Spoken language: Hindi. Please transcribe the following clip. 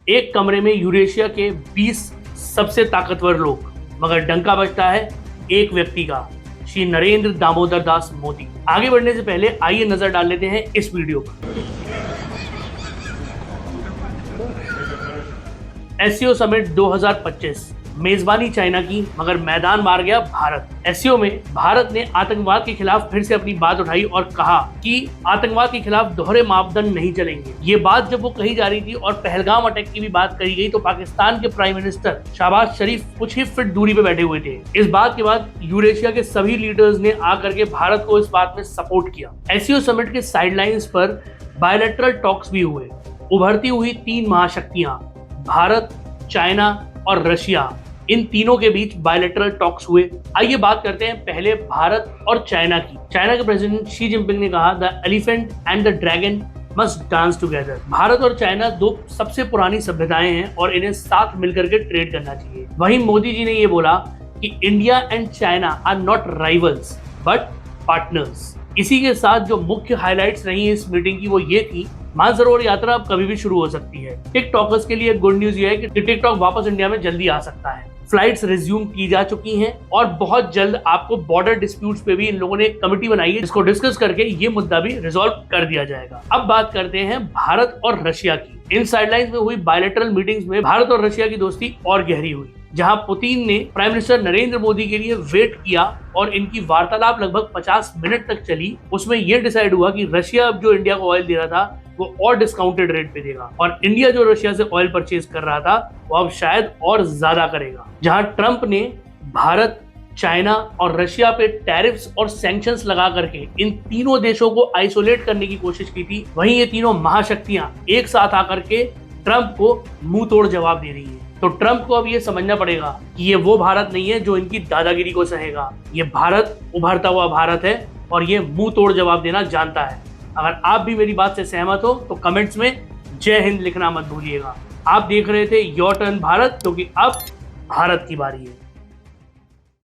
एक कमरे में यूरेशिया के 20 सबसे ताकतवर लोग, मगर डंका बजता है एक व्यक्ति का, श्री नरेंद्र दामोदर दास मोदी। आगे बढ़ने से पहले आइए नजर डाल लेते हैं इस वीडियो पर। एससीओ समिट 2025, मेजबानी चाइना की, मगर मैदान मार गया भारत। एससीओ में भारत ने आतंकवाद के खिलाफ फिर से अपनी बात उठाई और कहा कि आतंकवाद के खिलाफ दोहरे मापदंड नहीं चलेंगे। ये बात जब वो कही जा रही थी और पहलगाम अटैक की भी बात कही गई, तो पाकिस्तान के प्राइम मिनिस्टर शहबाज शरीफ कुछ ही फीट दूरी पे बैठे हुए थे। इस बात के बाद यूरेशिया के सभी लीडर्स ने आकर के भारत को इस बात में सपोर्ट किया। एससीओ समिट के साइडलाइंस पर बायलैटरल टॉक्स भी हुए। उभरती हुई 3 महाशक्तियां भारत, चाइना और रशिया, इन तीनों के बीच बायलैटरल टॉक्स हुए। आइए बात करते हैं पहले भारत और चाइना की। चाइना के प्रेसिडेंट शी जिनपिंग ने कहा, the elephant and the dragon must dance together. Bharat और चाइना 2 सबसे पुरानी सभ्यताएं हैं और इन्हें साथ मिलकर के ट्रेड करना चाहिए। वहीं मोदी जी ने ये बोला कि India and China are not rivals but partners. इसी के साथ जो मुख्य हाइलाइट्स रही इस मीटिंग की वो ये थी, मानसरोवर यात्रा अब कभी भी शुरू हो सकती है। टिकटॉकर्स के लिए गुड न्यूज ये है कि टिकटॉक वापस इंडिया में जल्दी आ सकता है। फ्लाइट्स रिज्यूम की जा चुकी हैं और बहुत जल्द आपको बॉर्डर डिस्प्यूट्स पे भी इन लोगों ने एक कमेटी बनाई है, जिसको डिस्कस करके ये मुद्दा भी रिजॉल्व कर दिया जाएगा। अब बात करते हैं भारत और रशिया की। इन साइडलाइंस में हुई बायलैटरल मीटिंग्स में भारत और रशिया की दोस्ती और गहरी हुई, जहां पुतिन ने प्राइम मिनिस्टर नरेंद्र मोदी के लिए वेट किया और इनकी वार्तालाप लगभग 50 मिनट तक चली। उसमें यह डिसाइड हुआ कि रशिया अब जो इंडिया को ऑयल दे रहा था वो और डिस्काउंटेड रेट पे देगा और इंडिया जो रशिया से ऑयल परचेज कर रहा था वो अब शायद और ज्यादा करेगा। जहां ट्रंप ने भारत, चाइना और रशिया पे टैरिफ्स और सैंक्शंस लगा करके इन तीनों देशों को आइसोलेट करने की कोशिश की थी, वहीं ये तीनों महाशक्तियां एक साथ आकर के ट्रंप को मुंह तोड़ जवाब दे रही है। तो ट्रंप को अब ये समझना पड़ेगा कि ये वो भारत नहीं है जो इनकी दादागिरी को सहेगा। ये भारत उभरता हुआ भारत है और ये मुंह तोड़ जवाब देना जानता है। अगर आप भी मेरी बात से सहमत हो तो कमेंट्स में जय हिंद लिखना मत भूलिएगा। आप देख रहे थे योर टर्न भारत, क्योंकि अब भारत की बारी है।